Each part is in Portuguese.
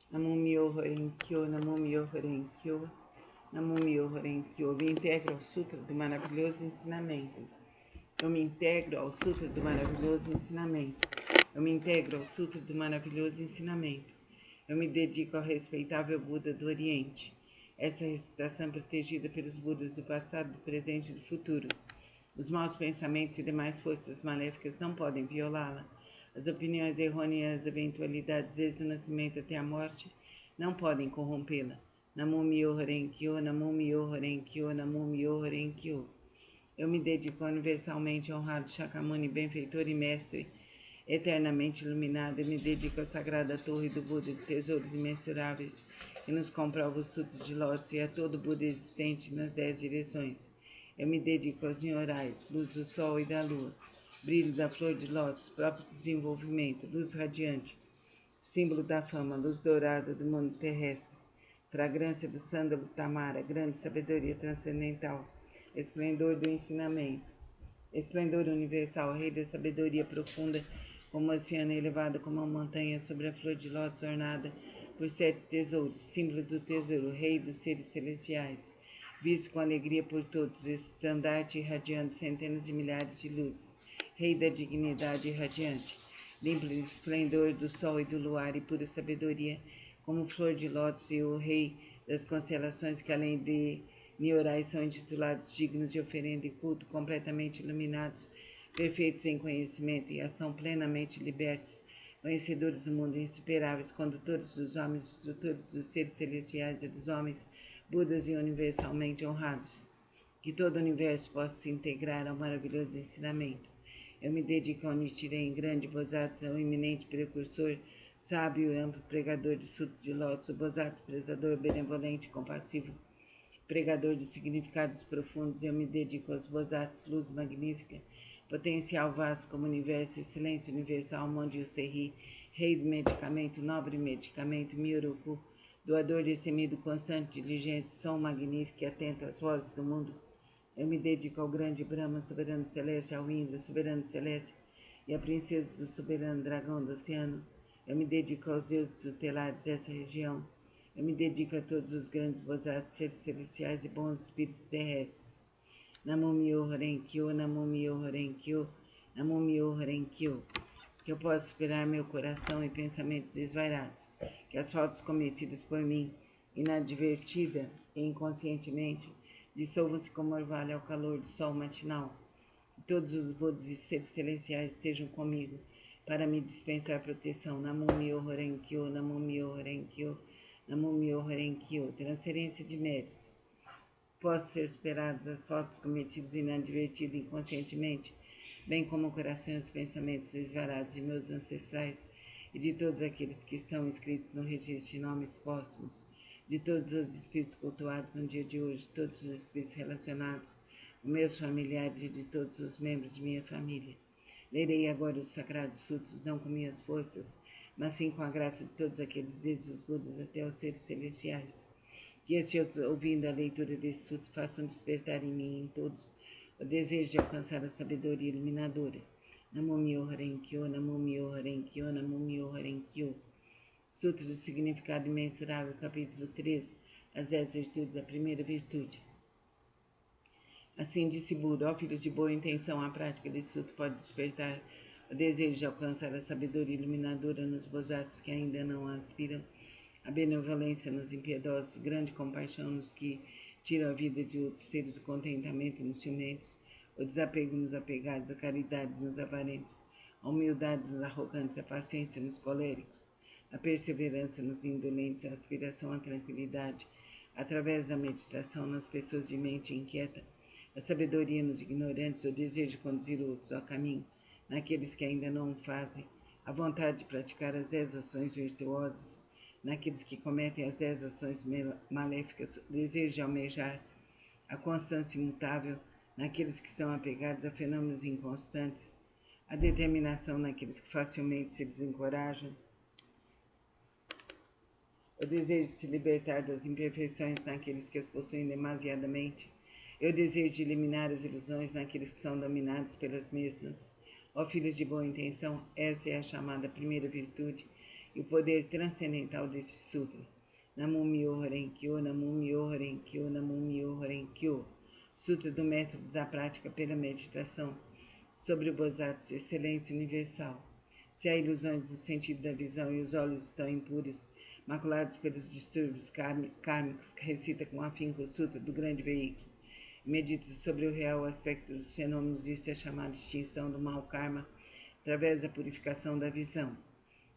Namumyo Horenkyo, Namumyo Horenkyo, Namumyo Horenkyo. Eu me integro ao Sutra do maravilhoso ensinamento. Eu me integro ao Sutra do maravilhoso ensinamento. Eu me integro ao Sutra do maravilhoso ensinamento. Eu me dedico ao respeitável Buda do Oriente. Essa recitação é protegida pelos Budas do passado, do presente e do futuro. Os maus pensamentos e demais forças maléficas não podem violá-la. As opiniões errôneas, as eventualidades desde o nascimento até a morte, não podem corrompê-la. Namumyo Horenkyo, Namumyo Horenkyo, Namumyo Horenkyo. Eu me dedico ao universalmente honrado Shakyamuni, benfeitor e mestre, eternamente iluminado. Eu me dedico à sagrada torre do Buda de tesouros imensuráveis, que nos comprova o Sutra de Lótus e a todo Buda existente nas 10 direções. Eu me dedico aos nhorais, luz do sol e da lua, brilho da flor de lótus, próprio desenvolvimento, luz radiante, símbolo da fama, luz dourada do mundo terrestre, fragrância do sândalo tamara, grande sabedoria transcendental, esplendor do ensinamento, esplendor universal, rei da sabedoria profunda, como o oceano elevado como uma montanha sobre a flor de lótus ornada por 7 tesouros, símbolo do tesouro, rei dos seres celestiais, visto com alegria por todos, estandarte irradiando centenas de milhares de luzes, rei da dignidade irradiante, límpido esplendor do sol e do luar e pura sabedoria, como flor de lótus e o rei das constelações que além de niorais são intitulados dignos de oferenda e culto, completamente iluminados, perfeitos em conhecimento e ação, plenamente libertos, conhecedores do mundo, insuperáveis, condutores dos homens, instrutores dos seres celestiais e dos homens, Budas e universalmente honrados. Que todo o universo possa se integrar ao maravilhoso ensinamento. Eu me dedico ao Nichiren, grande Bodhisattva, ao iminente precursor, sábio e amplo pregador do Sutra de Lótus, o Bodhisattva prezador, benevolente e compassivo, pregador de significados profundos. Eu me dedico aos Bodhisattvas, luz magnífica, potencial vasto como universo, excelência universal, Mondi Serri, rei do medicamento, nobre medicamento, Miuruku, doador de semido, constante diligência, som magnífico e atento às vozes do mundo. Eu me dedico ao grande Brahma, soberano celeste, ao Indra, soberano celeste, e à princesa do soberano dragão do oceano. Eu me dedico aos deuses tutelares dessa região. Eu me dedico a todos os grandes bodhisattvas, seres celestiais e bons espíritos terrestres. Namumyo Horenkyo, Namumyo Horenkyo, Namumyo Horenkyo. Que eu possa superar meu coração e pensamentos desvairados, que as faltas cometidas por mim, inadvertida e inconscientemente, dissolvam-se como orvalho ao calor do sol matinal. Que todos os Budas e seres celestiais estejam comigo para me dispensar proteção. Namumyo Horenkyo, Namumyo Horenkyo, Namumyo Horenkyo. Transferência de méritos. Posso ser superadas as faltas cometidas inadvertidas e inconscientemente, bem como o coração e os pensamentos desvarados de meus ancestrais e de todos aqueles que estão inscritos no registro de nomes póstumos, de todos os espíritos cultuados no dia de hoje, todos os espíritos relacionados, os meus familiares e de todos os membros de minha família. Lerei agora os sagrados sutras, não com minhas forças, mas sim com a graça de todos aqueles, desde os Budas até os seres celestiais. Que estes, ouvindo a leitura desse sutra, façam despertar em mim e em todos o desejo de alcançar a sabedoria iluminadora. Namumyo Horenkyo, Namumyo Horenkyo, Namumyo Horenkyo. Sutra do Significado Imensurável, capítulo 3, as 10 virtudes, a primeira virtude. Assim disse Buda, ó filhos de boa intenção, a prática desse sutra pode despertar o desejo de alcançar a sabedoria iluminadora nos bodhisattvas que ainda não a aspiram, a benevolência nos impiedosos, grande compaixão nos que tiram a vida de outros seres, o contentamento nos ciumentos, o desapego nos apegados, a caridade nos avarentos, a humildade nos arrogantes, a paciência nos coléricos, a perseverança nos indolentes, a aspiração à tranquilidade, através da meditação nas pessoas de mente inquieta, a sabedoria nos ignorantes, o desejo de conduzir outros ao caminho, naqueles que ainda não o fazem, a vontade de praticar as 10 ações virtuosas, naqueles que cometem as 10 ações maléficas, o desejo de almejar a constância imutável, naqueles que estão apegados a fenômenos inconstantes, a determinação naqueles que facilmente se desencorajam, o desejo de se libertar das imperfeições naqueles que as possuem demasiadamente, e o desejo de eliminar as ilusões naqueles que são dominados pelas mesmas. Ó filhos de boa intenção, essa é a chamada primeira virtude, e o poder transcendental desse sutra. Namum-myoho Renge-kyo, Namum-myoho Renge-kyo, Namum-myoho Renge-kyo. Sutra do método da prática pela meditação sobre o Bodhisattva, excelência universal. Se há ilusões no sentido da visão e os olhos estão impuros, maculados pelos distúrbios kármicos, recita com afinco o Sutra do grande veículo. Medita sobre o real aspecto dos fenômenos, isso é chamado de extinção do mau karma, através da purificação da visão.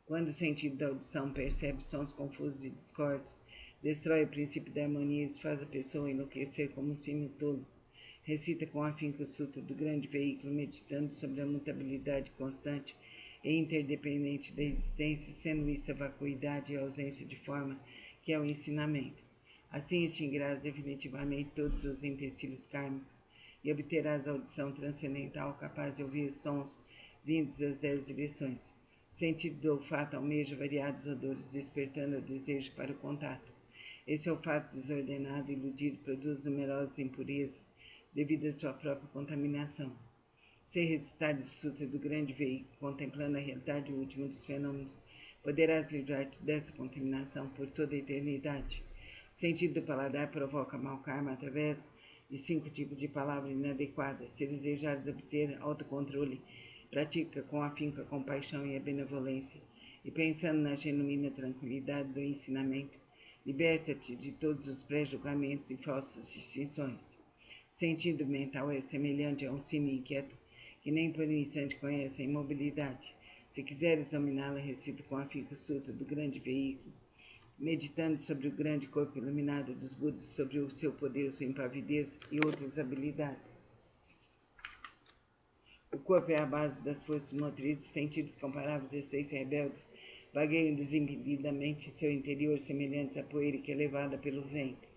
Quando o sentido da audição percebe sons confusos e discordes, destrói o princípio da harmonia e faz a pessoa enlouquecer como um símio tolo. Recita com afinco o Sutra do grande veículo, meditando sobre a mutabilidade constante e interdependente da existência, sendo isso a vacuidade e a ausência de forma, que é o ensinamento. Assim extinguirás definitivamente todos os empecilhos kármicos e obterás a audição transcendental capaz de ouvir os sons vindos das 10 direções. O sentido do olfato almeja variados odores, despertando o desejo para o contato. Esse olfato desordenado e iludido produz numerosas impurezas devido à sua própria contaminação. Se recitares o Sutra do grande veículo, contemplando a realidade última dos fenômenos, poderás livrar-te dessa contaminação por toda a eternidade. O sentido do paladar provoca mau karma através de 5 tipos de palavras inadequadas. Se desejares obter autocontrole, pratica com afinco a compaixão e a benevolência, e pensando na genuína tranquilidade do ensinamento, liberta-te de todos os pré-julgamentos e falsas distinções. Sentido mental é semelhante a um sino inquieto, que nem por um instante conhece a imobilidade. Se quiseres dominá-la, recita com afinco o Sutra do grande veículo, meditando sobre o grande corpo iluminado dos Budas, sobre o seu poder, sua impavidez e outras habilidades. O corpo é a base das forças motrizes, sentidos comparáveis a 6 rebeldes, vagueiam desimpedidamente em seu interior, semelhantes à poeira que é levada pelo vento.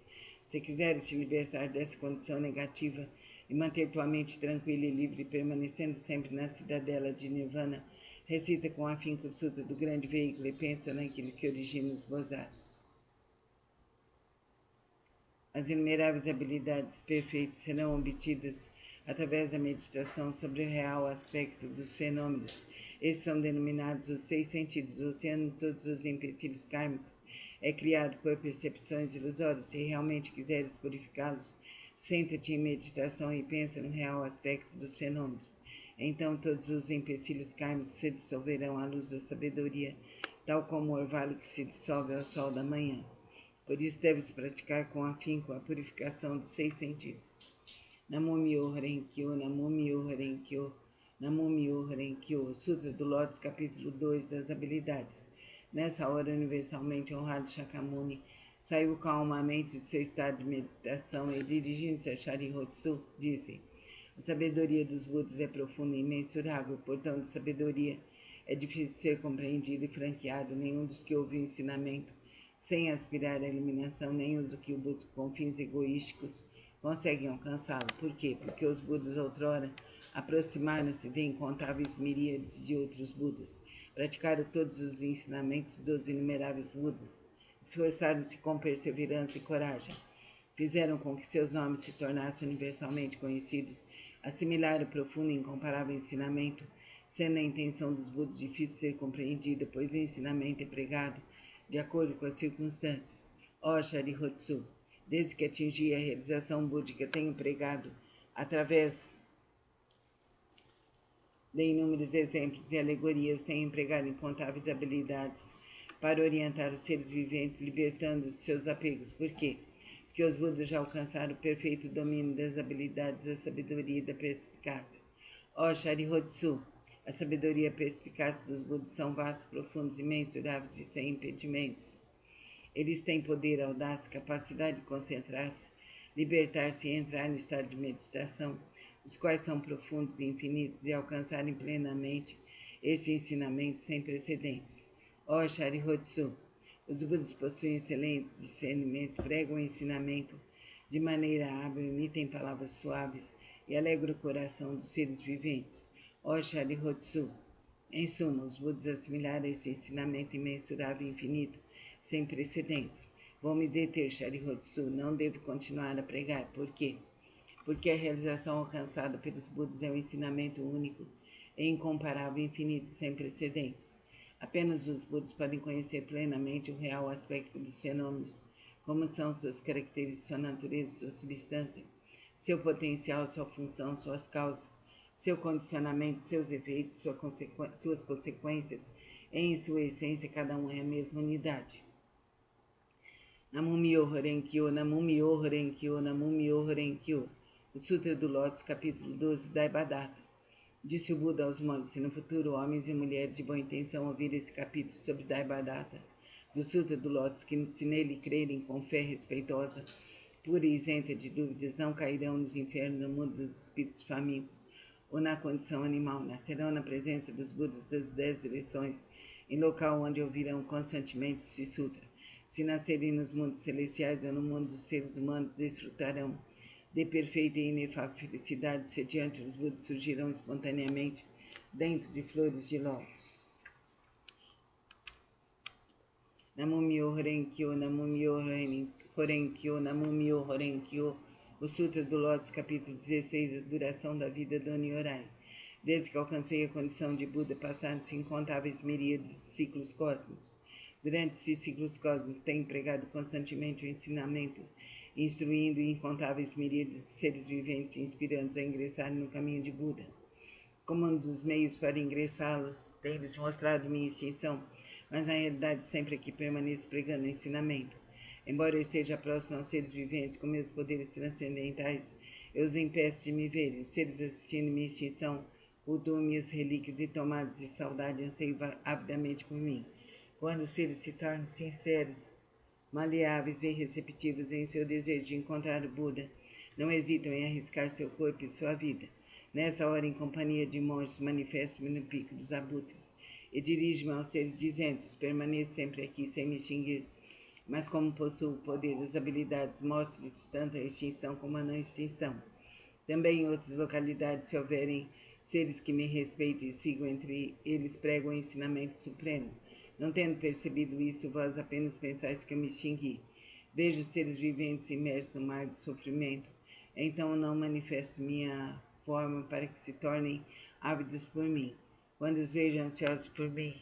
Se quiseres te libertar dessa condição negativa e manter tua mente tranquila e livre, permanecendo sempre na cidadela de Nirvana, recita com afinco o Sutra do grande veículo e pensa naquilo que origina os Bodhisattvas. As inumeráveis habilidades perfeitas serão obtidas através da meditação sobre o real aspecto dos fenômenos. Esses são denominados os 6 sentidos. O oceano de todos os empecilhos kármicos é criado por percepções ilusórias. Se realmente quiseres purificá-los, senta-te em meditação e pensa no real aspecto dos fenômenos. Então todos os empecilhos kármicos se dissolverão à luz da sabedoria, tal como o orvalho que se dissolve ao sol da manhã. Por isso deves praticar com afinco a purificação dos 6 sentidos. Namum-myoho Renge-kyo, Namum-myoho Renge-kyo, Namum-myoho Renge-kyo. Sutra do Lótus, capítulo 2 das habilidades. Nessa hora, universalmente honrado Shakyamuni saiu calmamente de seu estado de meditação e, dirigindo-se a Sharihatsu, disse: a sabedoria dos Budas é profunda e imensurável, portão de sabedoria é difícil de ser compreendido e franqueado. Nenhum dos que ouve o ensinamento sem aspirar à iluminação, nem os que o buscam com fins egoísticos, conseguem alcançá-lo. Por quê? Porque os Budas outrora aproximaram-se de incontáveis miríades de outros Budas, praticaram todos os ensinamentos dos inumeráveis Budas, esforçaram-se com perseverança e coragem, fizeram com que seus nomes se tornassem universalmente conhecidos, assimilaram o profundo e incomparável ensinamento, sendo a intenção dos Budas difícil de ser compreendida, pois o ensinamento é pregado de acordo com as circunstâncias. Ó Sharihatsu, desde que atingi a realização búdica, tenho pregado através de inúmeros exemplos e alegorias, tenho empregado incontáveis habilidades para orientar os seres viventes, libertando-os de seus apegos. Por quê? Porque os Budas já alcançaram o perfeito domínio das habilidades da sabedoria e da perspicácia. Ó Sharihatsu, a sabedoria e a perspicácia dos Budas são vastos, profundos, imensuráveis e sem impedimentos. Eles têm poder, audácia, capacidade de concentrar-se, libertar-se e entrar no estado de meditação, os quais são profundos e infinitos, e alcançarem plenamente este ensinamento sem precedentes. Ó Sharihatsu, os Budas possuem excelente discernimento, pregam o ensinamento de maneira hábil, emitem palavras suaves e alegram o coração dos seres viventes. Ó Sharihatsu, em suma, os Budas assimilaram esse ensinamento imensurável e infinito, sem precedentes. Vou me deter, Sharihatsu, não devo continuar a pregar. Por quê? Porque a realização alcançada pelos Budas é um ensinamento único e incomparável, infinito, sem precedentes. Apenas os Budas podem conhecer plenamente o real aspecto dos fenômenos, como são suas características, sua natureza, sua substância, seu potencial, sua função, suas causas, seu condicionamento, seus efeitos, suas consequências. Em sua essência, cada um é a mesma unidade. Namum-myoho Renge-kyo, Namum-myoho Renge-kyo, Namum-myoho Renge-kyo. O Sutra do Lótus, capítulo 12, Daibhadata. Disse o Buda aos monges: se no futuro homens e mulheres de boa intenção ouvirem esse capítulo sobre Daibhadata, do Sutra do Lótus, que se nele crerem com fé respeitosa, pura e isenta de dúvidas, não cairão nos infernos no mundo dos espíritos famintos, ou na condição animal, nascerão na presença dos Budas das 10 direções, em local onde ouvirão constantemente esse sutra. Se nascerem nos mundos celestiais ou no mundo dos seres humanos, desfrutarão de perfeita e inefável felicidade, se diante os Budas surgirão espontaneamente dentro de flores de lótus. Namum-myoho Renge-kyo, Namum-myoho Renge-kyo, Namum-myoho Renge-kyo. O Sutra do Lótus, capítulo 16, a duração da vida do Nyorai. Desde que alcancei a condição de Buda, passaram-se incontáveis miríades de ciclos cósmicos. Durante esses ciclos cósmicos, tenho empregado constantemente o ensinamento, instruindo incontáveis miríades de seres viventes, inspirando-os a ingressarem no caminho de Buda. Como um dos meios para ingressá-los, tenho-lhes mostrado minha extinção, mas na realidade sempre aqui permaneço pregando o ensinamento. Embora eu esteja próximo aos seres viventes com meus poderes transcendentais, eu os impeço de me verem. Seres assistindo minha extinção, cultuam minhas relíquias e tomados de saudade anseiam avidamente por mim. Quando os seres se tornam sinceros, maleáveis e receptivos em seu desejo de encontrar o Buda, não hesitam em arriscar seu corpo e sua vida. Nessa hora, em companhia de monges, manifesto-me no pico dos abutres e dirijo-me aos seres dizendo: permaneço sempre aqui sem me extinguir, mas como possuo o poder e as habilidades, mostro-lhes tanto a extinção como a não extinção. Também em outras localidades, se houverem seres que me respeitem e sigam, entre eles prego o ensinamento supremo. Não tendo percebido isso, vós apenas pensais que eu me extingui. Vejo os seres viventes imersos no mar do sofrimento, então não manifesto minha forma para que se tornem ávidos por mim. Quando os vejo ansiosos por mim,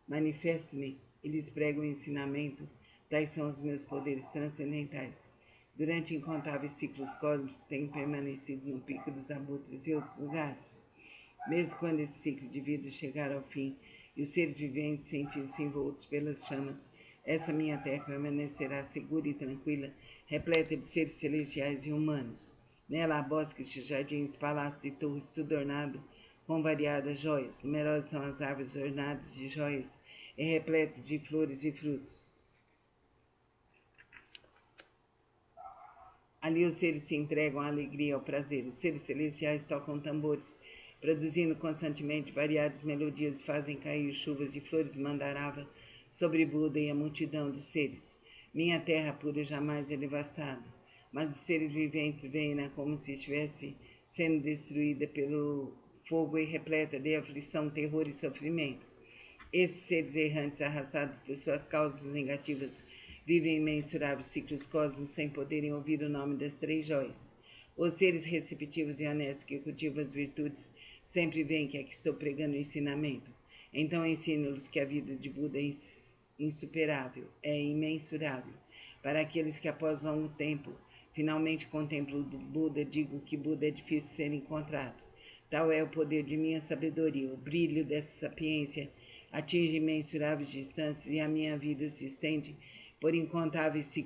manifesto-me e lhes prego o ensinamento. Tais são os meus poderes transcendentais. Durante incontáveis ciclos cósmicos, tenho permanecido no pico dos abutres e outros lugares. Mesmo quando esse ciclo de vida chegar ao fim e os seres viventes sentirem-se envoltos pelas chamas, essa minha terra permanecerá segura e tranquila, repleta de seres celestiais e humanos. Nela há bosques de jardins, palácios e torres, tudo ornado com variadas joias. Numerosas são as árvores ornadas de joias e repletas de flores e frutos. Ali os seres se entregam à alegria e ao prazer. Os seres celestiais tocam tambores, produzindo constantemente variadas melodias e fazem cair chuvas de flores mandarava sobre Buda e a multidão dos seres. Minha terra pura jamais é devastada, mas os seres viventes veem-na como se estivesse sendo destruída pelo fogo e repleta de aflição, terror e sofrimento. Esses seres errantes, arrastados por suas causas negativas, vivem imensuráveis ciclos cósmicos sem poderem ouvir o nome das 3 joias. Os seres receptivos e honestos que cultivam as virtudes sempre veem que aqui estou pregando o ensinamento. Então ensino-lhes que a vida de Buda é insuperável, é imensurável. Para aqueles que após longo tempo finalmente contemplam o Buda, digo que Buda é difícil ser encontrado. Tal é o poder de minha sabedoria, o brilho dessa sapiência atinge imensuráveis distâncias e a minha vida se estende por incontáveis ciclos